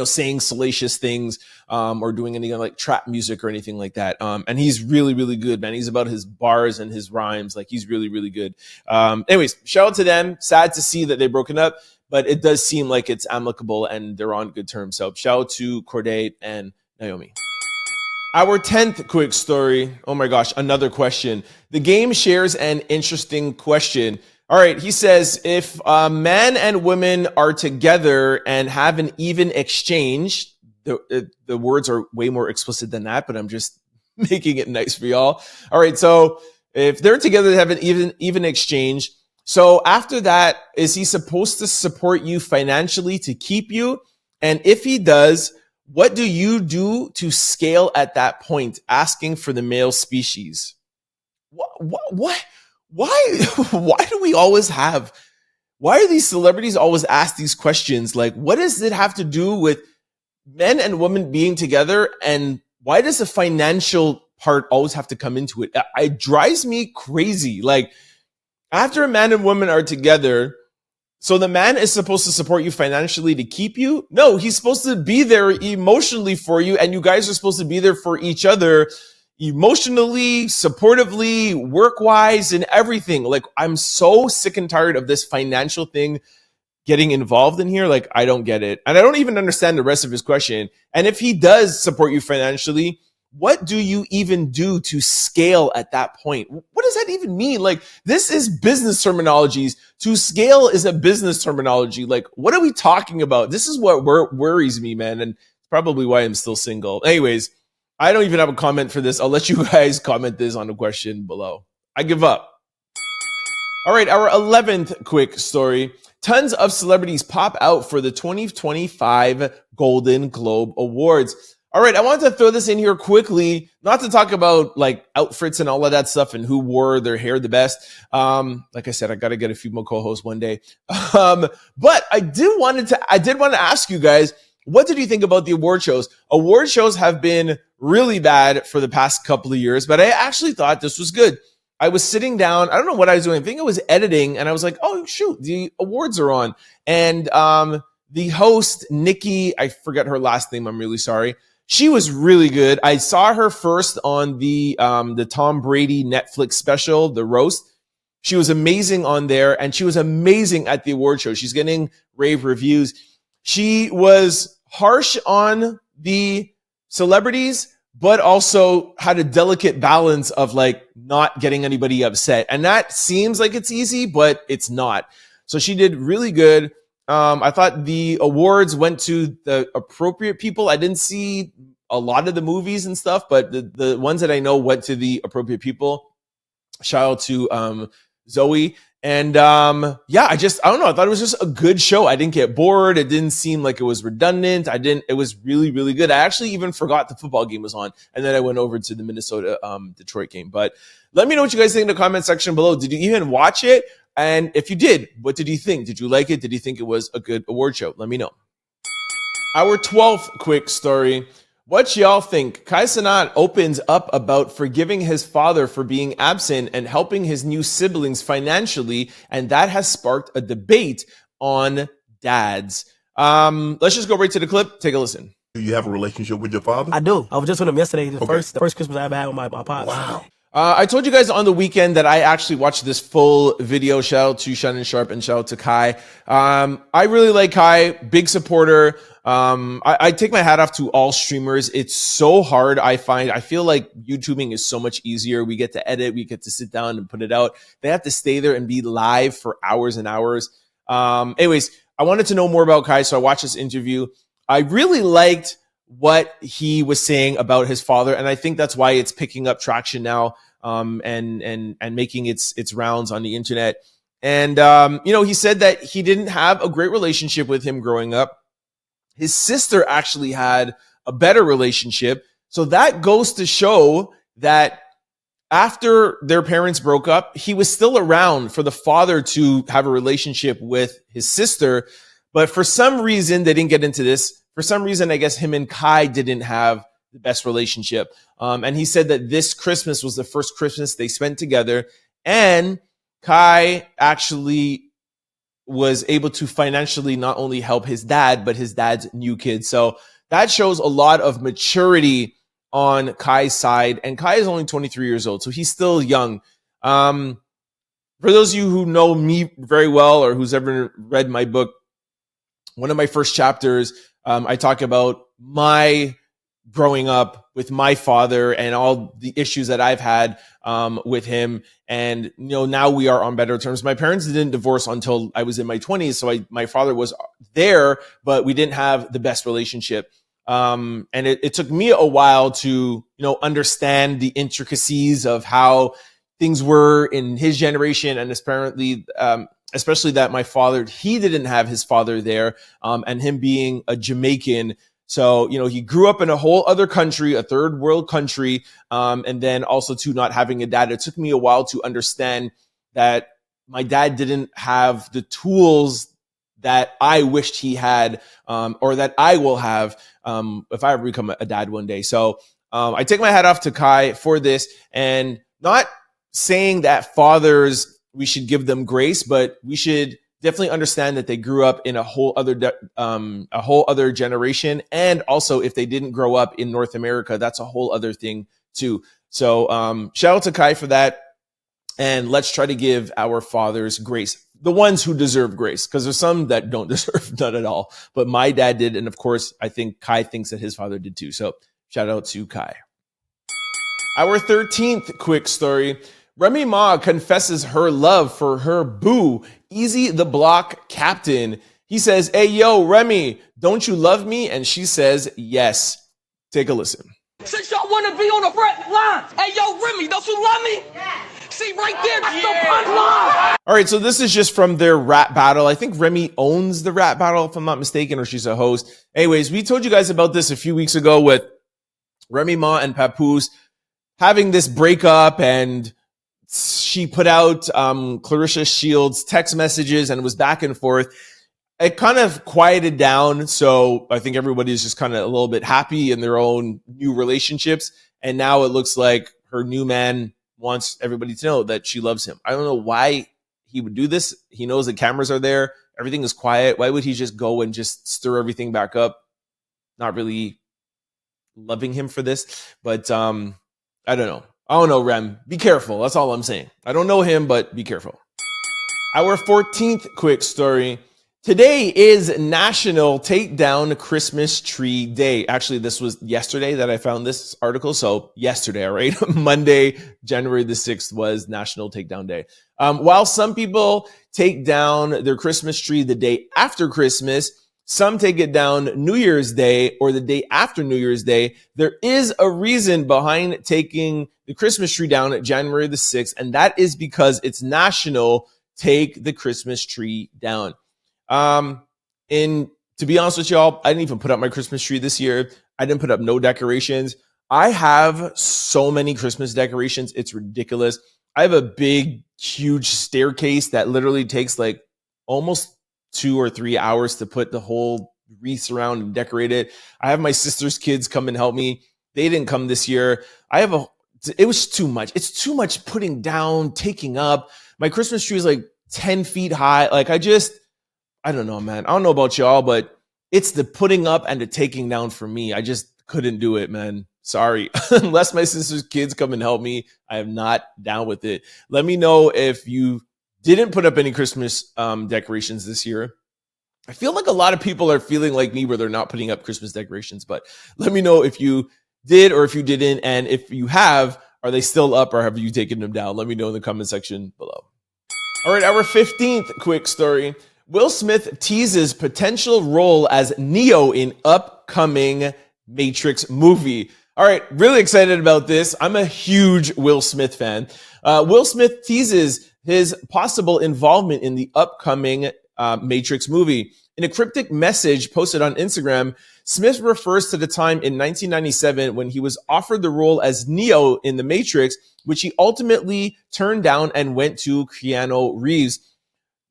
saying salacious things or doing anything like trap music or anything like that. And he's really, really good, man. He's about his bars and his rhymes. Like, he's really, really good. Anyways, shout out to them. Sad to see that they've broken up, but it does seem like it's amicable and they're on good terms. So shout out to Cordae and Naomi. Our 10th quick story. Oh my gosh, another question. The game shares an interesting question. All right, he says, if man and women are together and have an even exchange, the words are way more explicit than that, but I'm just making it nice for y'all. All right, so if they're together, they have an even exchange. So after that, is he supposed to support you financially to keep you? And if he does, what do you do to scale at that point, asking for the male species? What? Why do we always why are these celebrities always ask these questions? Like, what does it have to do with men and women being together? And why does the financial part always have to come into it? It drives me crazy. Like, after a man and woman are together, so the man is supposed to support you financially to keep you? No, he's supposed to be there emotionally for you. And you guys are supposed to be there for each other, emotionally, supportively, work-wise, and everything. Like, I'm so sick and tired of this financial thing getting involved in here. Like, I don't get it. And I don't even understand the rest of his question. And if he does support you financially, what do you even do to scale at that point? What does that even mean? Like, this is business terminologies. To scale is a business terminology. Like, what are we talking about? This is what worries me, man. And probably why I'm still single. Anyways, I don't even have a comment for this. I'll let you guys comment this on the question below. I give up. All right, our 11th quick story. Tons of celebrities pop out for the 2025 Golden Globe Awards. All right, I wanted to throw this in here quickly, not to talk about like outfits and all of that stuff and who wore their hair the best. Like I said, I got to get a few more co-hosts one day. But I did want to ask you guys, what did you think about the award shows? Award shows have been really bad for the past couple of years, but I actually thought this was good. I was sitting down. I don't know what I was doing. I think I was editing, and I was like, oh, shoot, the awards are on. And the host, Nikki, I forget her last name. I'm really sorry. She was really good. I saw her first on the Tom Brady Netflix special, The Roast. She was amazing on there, and she was amazing at the award show. She's getting rave reviews. She was harsh on the celebrities, but also had a delicate balance of like not getting anybody upset. And that seems like it's easy, but it's not. So she did really good. I thought the awards went to the appropriate people. I didn't see a lot of the movies and stuff, but the ones that I know went to the appropriate people. Shout out to Zoe. And yeah, I don't know. I thought it was just a good show. I didn't get bored. It didn't seem like it was redundant. It was really, really good. I actually even forgot the football game was on. And then I went over to the Minnesota Detroit game. But let me know what you guys think in the comment section below. Did you even watch it? And if you did, what did you think? Did you like it? Did you think it was a good award show? Let me know. Our 12th quick story. What y'all think? Cenat opens up about forgiving his father for being absent and helping his new siblings financially, and that has sparked a debate on dads. Let's just go right to the clip. Take a listen. Do you have a relationship with your father? I do. I was just with him yesterday. The first Christmas I ever had with my pops. Wow. I told you guys on the weekend that I actually watched this full video. Shout out to Shannon Sharpe and shout out to Kai. I really like Kai, big supporter. I take my hat off to all streamers. It's so hard. I feel like YouTubing is so much easier. We get to edit, we get to sit down and put it out. They have to stay there and be live for hours and hours. Anyways, I wanted to know more about Kai, so I watched this interview. I really liked what he was saying about his father, and I think that's why it's picking up traction now, and making its rounds on the internet. And he said that he didn't have a great relationship with him growing up. His sister actually had a better relationship. So that goes to show that after their parents broke up, he was still around for the father to have a relationship with his sister. But for some reason, they didn't get into this. For some reason, I guess him and Kai didn't have the best relationship. And he said that this Christmas was the first Christmas they spent together. And Kai actually was able to financially not only help his dad, but his dad's new kid. So that shows a lot of maturity on Kai's side. And Kai is only 23 years old, so he's still young. For those of you who know me very well or who's ever read my book, one of my first chapters, I talk about my growing up with my father and all the issues that I've had with him. And, now we are on better terms. My parents didn't divorce until I was in my 20s. So my father was there, but we didn't have the best relationship. And it took me a while to, understand the intricacies of how things were in his generation. And apparently, especially that my father, he didn't have his father there, and him being a Jamaican. So, he grew up in a whole other country, a third world country, and then also to not having a dad. It took me a while to understand that my dad didn't have the tools that I wished he had, or that I will have if I ever become a dad one day. So I take my hat off to Kai for this, and not saying that fathers, we should give them grace, but we should definitely understand that they grew up in a whole other generation. And also, if they didn't grow up in North America, that's a whole other thing too. So shout out to Kai for that. And let's try to give our fathers grace. The ones who deserve grace, because there's some that don't deserve none at all. But my dad did. And of course, I think Kai thinks that his father did too. So shout out to Kai. Our 13th quick story. Remy Ma confesses her love for her boo, Easy the Block Captain. He says, hey, yo, Remy, don't you love me? And she says, yes. Take a listen. Since y'all want to be on the front lines, hey, yo, Remy, don't you love me? Yeah. See, right there, that's the front line. All right, so this is just from their rap battle. I think Remy owns the rap battle, if I'm not mistaken, or she's a host. Anyways, we told you guys about this a few weeks ago with Remy Ma and Papoose having this breakup, and she put out Clarissa Shields' text messages, and it was back and forth. It kind of quieted down, so I think everybody's just kind of a little bit happy in their own new relationships, and now it looks like her new man wants everybody to know that she loves him. I don't know why he would do this. He knows the cameras are there. Everything is quiet. Why would he just go and just stir everything back up? Not really loving him for this, but I don't know. I don't know, Rem. Be careful. That's all I'm saying. I don't know him, but be careful. Our 14th quick story. Today is National Take Down Christmas Tree Day. Actually, this was yesterday that I found this article. So yesterday, all right? Monday, January the 6th was National Take Down Day. While some people take down their Christmas tree the day after Christmas, some take it down New Year's Day or the day after New Year's Day. There is a reason behind taking the Christmas tree down at January the 6th, and that is because it's National Take the Christmas Tree Down. And to be honest with y'all, I didn't even put up my Christmas tree this year. I didn't put up no decorations. I have so many Christmas decorations. It's ridiculous. I have a big, huge staircase that literally takes like almost 2 or 3 hours to put the whole wreath around and decorate it. I have my sister's kids come and help me. They didn't come this year. It was too much. It's too much putting down, taking up. My Christmas tree is like 10 feet high. Like I don't know, man. I don't know about y'all, but it's the putting up and the taking down for me. I just couldn't do it, man. Sorry. Unless my sister's kids come and help me, I am not down with it. Let me know if you didn't put up any Christmas decorations this year. I feel like a lot of people are feeling like me where they're not putting up Christmas decorations, but let me know if you did or if you didn't. And if you have, are they still up or have you taken them down? Let me know in the comment section below. All right, our 15th quick story. Will Smith teases potential role as Neo in upcoming Matrix movie. All right, really excited about this. I'm a huge Will Smith fan. Will Smith teases his possible involvement in the upcoming Matrix movie. In a cryptic message posted on Instagram, Smith refers to the time in 1997 when he was offered the role as Neo in The Matrix, which he ultimately turned down and went to Keanu Reeves.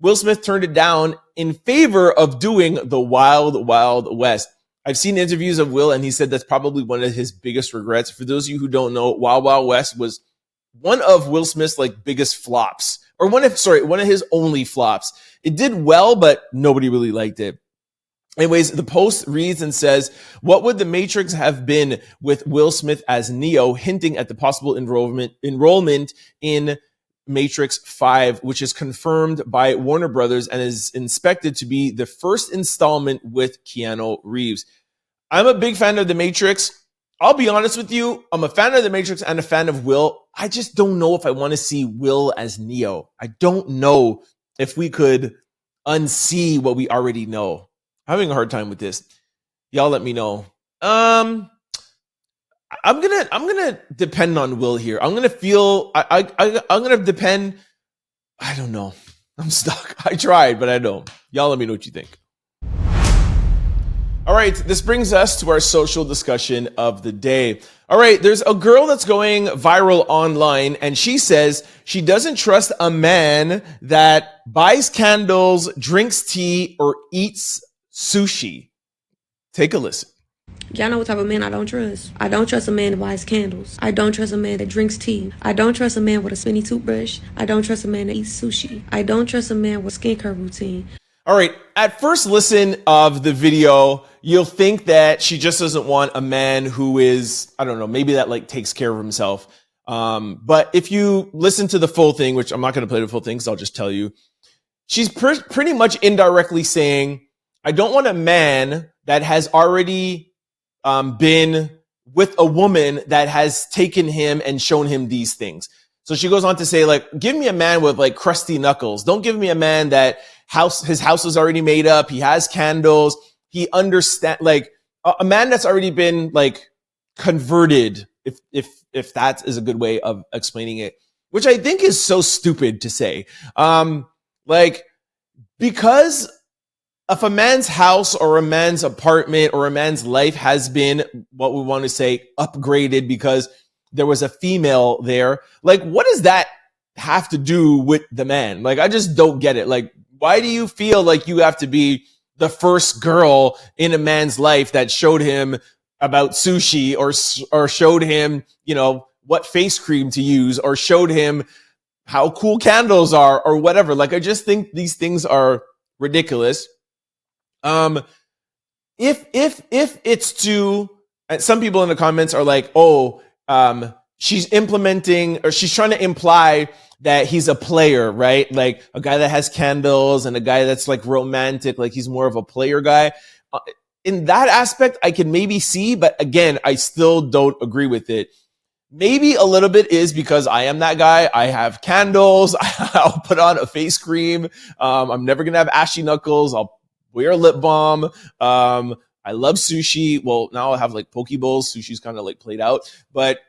Will Smith turned it down in favor of doing The Wild Wild West. I've seen interviews of Will, and he said that's probably one of his biggest regrets. For those of you who don't know, Wild Wild West was one of Will Smith's biggest flops, or one of his only flops. It did well, but nobody really liked it. Anyways, the post reads and says, what would The Matrix have been with Will Smith as Neo, hinting at the possible enrollment in Matrix 5, which is confirmed by Warner Brothers and is expected to be the first installment with Keanu Reeves. I'm a big fan of The Matrix. I'll be honest with you. I'm a fan of The Matrix and a fan of Will. I just don't know if I want to see Will as Neo. I don't know if we could unsee what we already know. I'm having a hard time with this. Y'all let me know. I'm gonna depend on Will here. I'm gonna depend. I don't know. I'm stuck. I tried, but I don't. Y'all let me know what you think. All right, this brings us to our social discussion of the day. All right, there's a girl that's going viral online, and she says she doesn't trust a man that buys candles, drinks tea, or eats sushi. Take a listen. Y'all know what type of man I don't trust. I don't trust a man that buys candles. I don't trust a man that drinks tea. I don't trust a man with a spinny toothbrush. I don't trust a man that eats sushi. I don't trust a man with skincare routine. All right, at first listen of the video, you'll think that she just doesn't want a man who is, I don't know, maybe that takes care of himself. But if you listen to the full thing, which I'm not going to play the full thing because I'll just tell you, she's pretty much indirectly saying, I don't want a man that has already been with a woman that has taken him and shown him these things. So she goes on to say, like, give me a man with like crusty knuckles. Don't give me a man that his house is already made up. He has candles. He understand, like a man that's already been like converted, if that is a good way of explaining it, which I think is so stupid to say. Like, because if a man's house or a man's apartment or a man's life has been, what we want to say, upgraded because there was a female there, like, what does that have to do with the man? Like, I just don't get it. Like, why do you feel like you have to be the first girl in a man's life that showed him about sushi or showed him, you know, what face cream to use or showed him how cool candles are or whatever? Like, I just think these things are ridiculous. If it's to, some people in the comments are like, oh, she's implementing, or she's trying to imply that he's a player, right? Like a guy that has candles and a guy that's like romantic, like he's more of a player guy. In that aspect, I can maybe see, but again, I still don't agree with it. Maybe a little bit is because I am that guy. I have candles. I'll put on a face cream. I'm never going to have ashy knuckles. I'll wear a lip balm. I love sushi. Well, now I have like poke bowls. Sushi's kind of like played out, but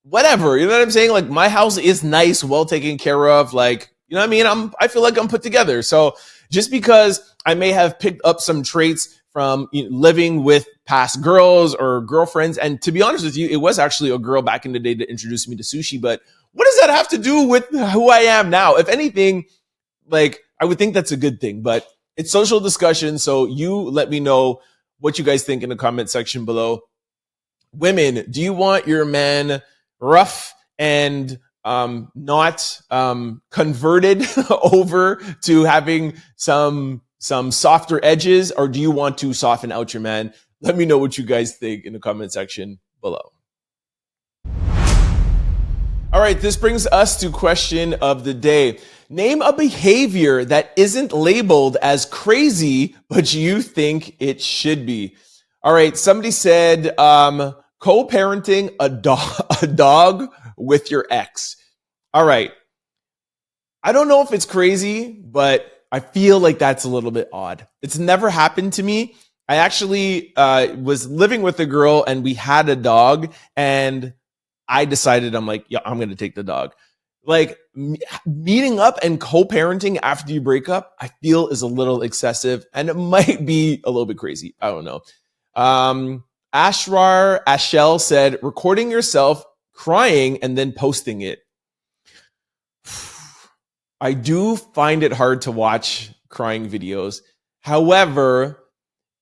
whatever. You know what I'm saying? Like my house is nice, well taken care of. Like, you know what I mean? I feel like I'm put together. So just because I may have picked up some traits from living with past girls or girlfriends, and to be honest with you, it was actually a girl back in the day that introduced me to sushi, but what does that have to do with who I am now? If anything, like I would think that's a good thing, but it's social discussion. So you let me know what you guys think in the comment section below. Women, do you want your man rough and not converted over to having some softer edges, or do you want to soften out your man? Let me know what you guys think in the comment section below. All right, this brings us to question of the day. Name a behavior that isn't labeled as crazy, but you think it should be. All right, somebody said co-parenting a dog with your ex. All right. I don't know if it's crazy, but I feel like that's a little bit odd. It's never happened to me. I actually was living with a girl and we had a dog, and I decided, I'm like, yeah, I'm going to take the dog. Like meeting up and co-parenting after you break up, I feel is a little excessive, and it might be a little bit crazy. I don't know. Ashel said, recording yourself crying and then posting it. I do find it hard to watch crying videos. However,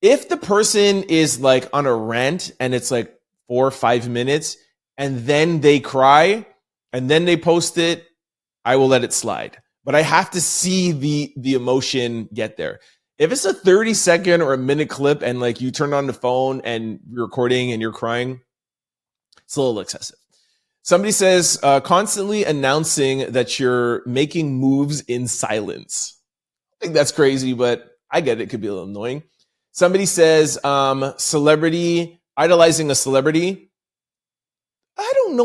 if the person is like on a rant and it's like 4 or 5 minutes and then they cry and then they post it, I will let it slide. But I have to see the emotion get there. If it's a 30-second or a minute clip and like you turn on the phone and you're recording and you're crying, it's a little excessive. Somebody says, constantly announcing that you're making moves in silence. I think that's crazy, but I get it. It could be a little annoying. Somebody says, celebrity, idolizing a celebrity. I don't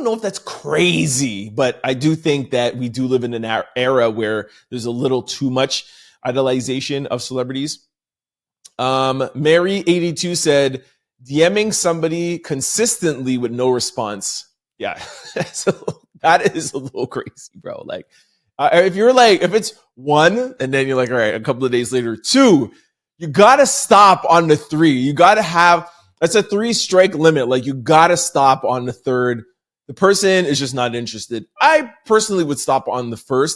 know if that's crazy, but I do think that we do live in an era where there's a little too much idolization of celebrities. Mary82 said, DMing somebody consistently with no response. Yeah, so that is a little crazy, bro. Like, if it's 1 and then you're like, all right, a couple of days later, 2, you got to stop on the 3. You got to have, that's a 3-strike limit. Like, you got to stop on the 3rd. The person is just not interested. I personally would stop on the 1st,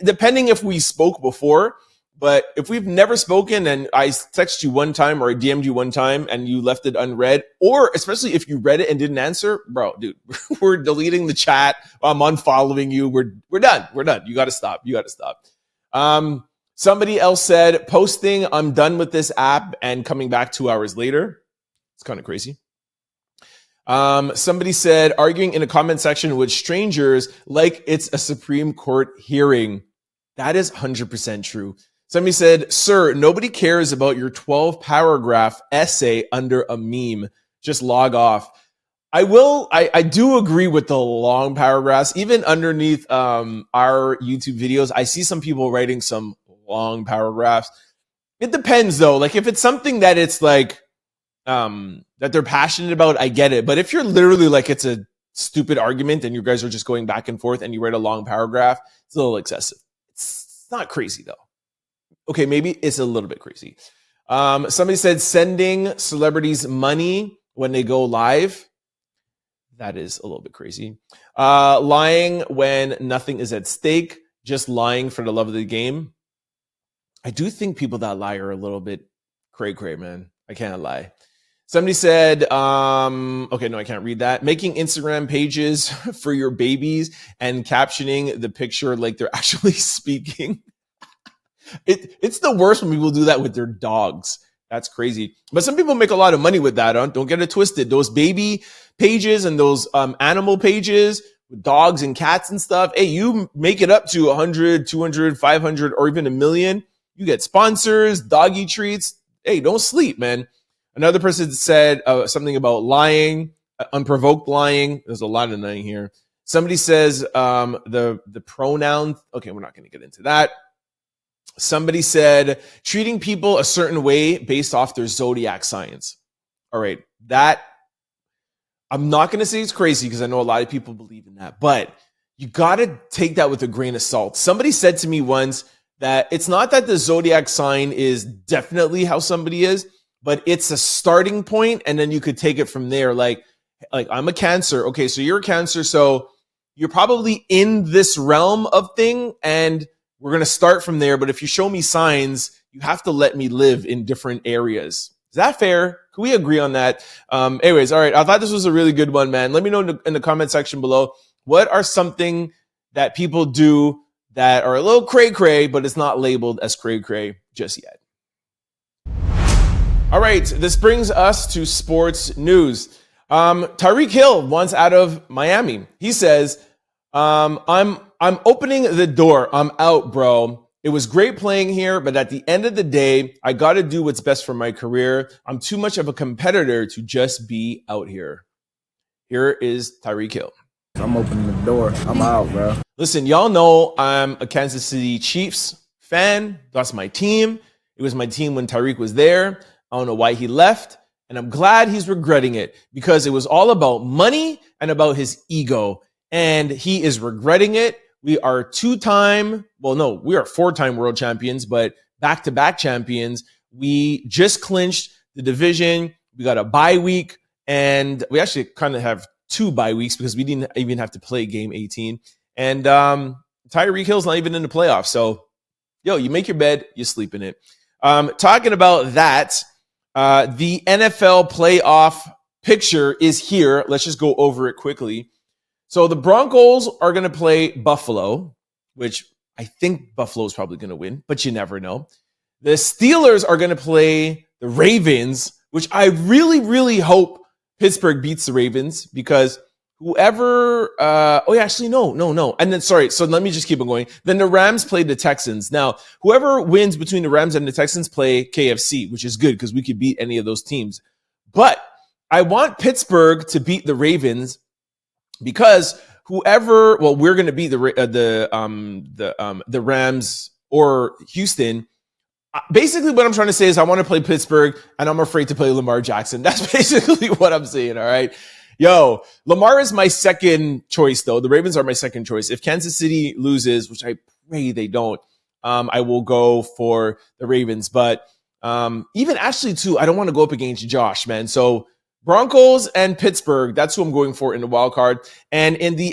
depending if we spoke before. But if we've never spoken and I text you one time or I DM'd you one time and you left it unread, or especially if you read it and didn't answer, bro, dude, we're deleting the chat. I'm unfollowing you. We're done. We're done. You got to stop. You got to stop. Somebody else said, posting, I'm done with this app, and coming back 2 hours later. It's kind of crazy. Somebody said, arguing in a comment section with strangers like it's a Supreme Court hearing. That is 100% true. Somebody said, sir, nobody cares about your 12-paragraph essay under a meme. Just log off. I do agree with the long paragraphs. Even underneath our YouTube videos, I see some people writing some long paragraphs. It depends though. Like if it's something that it's like that they're passionate about, I get it. But if you're literally like it's a stupid argument and you guys are just going back and forth and you write a long paragraph, it's a little excessive. It's not crazy though. Okay, maybe it's a little bit crazy. Somebody said sending celebrities money when they go live. That is a little bit crazy. Lying when nothing is at stake, just lying for the love of the game. I do think people that lie are a little bit cray-cray, man. I can't lie. Somebody said, okay, no, I can't read that. Making Instagram pages for your babies and captioning the picture like they're actually speaking. It's the worst when people do that with their dogs. That's crazy. But some people make a lot of money with that. Don't get it twisted. Those baby pages and those animal pages with dogs and cats and stuff. Hey, you make it up to 100, 200, 500, or even 1 million. You get sponsors, doggy treats. Hey, don't sleep, man. Another person said something about lying, unprovoked lying. There's a lot of lying here. Somebody says the pronoun. Okay, we're not going to get into that. Somebody said treating people a certain way based off their zodiac signs. All right, that I'm not going to say it's crazy because I know a lot of people believe in that, but you got to take that with a grain of salt. Somebody said to me once that it's not that the zodiac sign is definitely how somebody is, but it's a starting point, and then you could take it from there. Like I'm a Cancer. Okay, so you're a Cancer, so you're probably in this realm of thing, and we're going to start from there. But if you show me signs, you have to let me live in different areas. Is that fair? Can we agree on that? Anyways, all right. I thought this was a really good one, man. Let me know in the comment section below. What are something that people do that are a little cray-cray, but it's not labeled as cray-cray just yet? All right. This brings us to sports news. Tyreek Hill wants out of Miami. He says, I'm opening the door. I'm out, bro. It was great playing here, but at the end of the day, I got to do what's best for my career. I'm too much of a competitor to just be out here. Here is Tyreek Hill. I'm opening the door. I'm out, bro. Listen, y'all know I'm a Kansas City Chiefs fan. That's my team. It was my team when Tyreek was there. I don't know why he left, and I'm glad he's regretting it because it was all about money and about his ego, and he is regretting it. We are 4-time world champions, but back-to-back champions. We just clinched the division. We got a bye week, and we actually kind of have 2 bye weeks because we didn't even have to play game 18. And Tyreek Hill's not even in the playoffs. So, you make your bed, you sleep in it. Talking about that, the NFL playoff picture is here. Let's just go over it quickly. So the Broncos are going to play Buffalo, which I think Buffalo is probably going to win, but you never know. The Steelers are going to play the Ravens, which I really, really hope Pittsburgh beats the Ravens because whoever, no. And then, so let me just keep on going. Then the Rams play the Texans. Now, whoever wins between the Rams and the Texans play KFC, which is good because we could beat any of those teams. But I want Pittsburgh to beat the Ravens because we're going to beat the Rams or Houston. Basically, what I'm trying to say is I want to play Pittsburgh, and I'm afraid to play Lamar Jackson. That's basically what I'm saying, all right? Lamar is my second choice, though. The Ravens are my second choice. If Kansas City loses, which I pray they don't, I will go for the Ravens. But even actually, too, I don't want to go up against Josh, man. So Broncos and Pittsburgh, that's who I'm going for in the wild card. And in the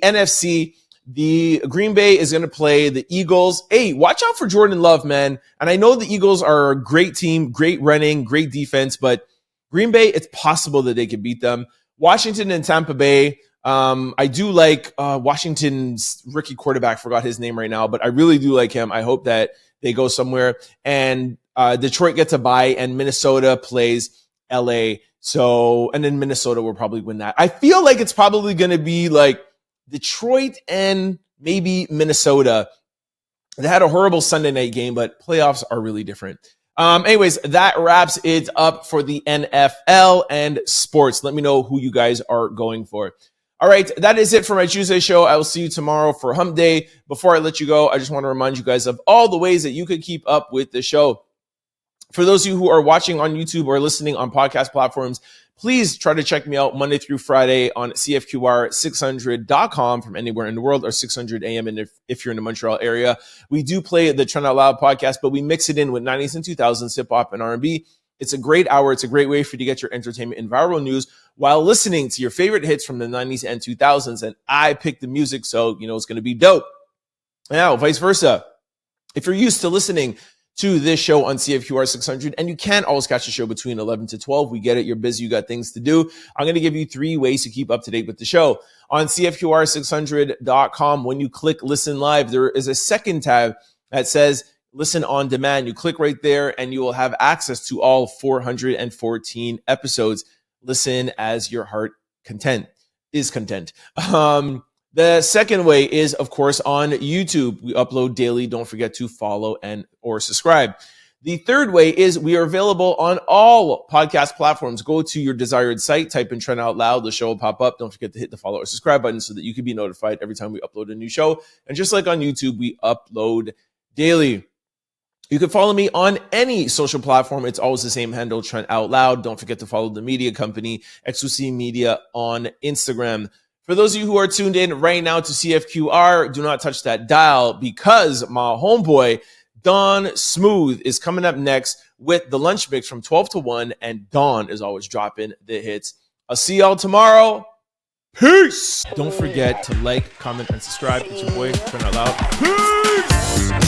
NFC, the Green Bay is going to play the Eagles. Hey, watch out for Jordan Love, man. And I know the Eagles are a great team, great running, great defense, but Green Bay, it's possible that they could beat them. Washington and Tampa Bay, I do like Washington's rookie quarterback, forgot his name right now, but I really do like him. I hope that they go somewhere. And Detroit gets a bye, and Minnesota plays LA. So, and then Minnesota will probably win that. I feel like it's probably going to be like Detroit and maybe Minnesota. They had a horrible Sunday night game, but playoffs are really different. Anyways, that wraps it up for the NFL and sports. Let me know who you guys are going for. All right, that is it for my Tuesday show. I will see you tomorrow for Hump Day. Before I let you go, I just want to remind you guys of all the ways that you could keep up with the show. For those of you who are watching on YouTube or listening on podcast platforms, please try to check me out Monday through Friday on CFQR600.com from anywhere in the world, or 600 AM. And if you're in the Montreal area, we do play the Trend Out Loud podcast, but we mix it in with 90s and 2000s hip hop and R&B. It's a great hour. It's a great way for you to get your entertainment and viral news while listening to your favorite hits from the 90s and 2000s. And I pick the music, so you know it's going to be dope. Now, vice versa. If you're used to listening to this show on CFQR 600, and you can't always catch the show between 11 to 12. We get it. You're busy. You got things to do. I'm going to give you 3 ways to keep up to date with the show. On CFQR600.com, when you click Listen Live, there is a second tab that says Listen on Demand. You click right there, and you will have access to all 414 episodes. Listen as your heart is content. The second way is, of course, on YouTube. We upload daily. Don't forget to follow or subscribe. The third way is we are available on all podcast platforms. Go to your desired site, type in Trend Out Loud. The show will pop up. Don't forget to hit the follow or subscribe button so that you can be notified every time we upload a new show. And just like on YouTube, we upload daily. You can follow me on any social platform. It's always the same handle, Trend Out Loud. Don't forget to follow the media company, XOC Media, on Instagram. For those of you who are tuned in right now to CFQR, do not touch that dial, because my homeboy, Don Smooth, is coming up next with the lunch mix from 12 to 1, and Don is always dropping the hits. I'll see y'all tomorrow. Peace! Don't forget to like, comment, and subscribe. It's your boy, Trend Out Loud. Peace!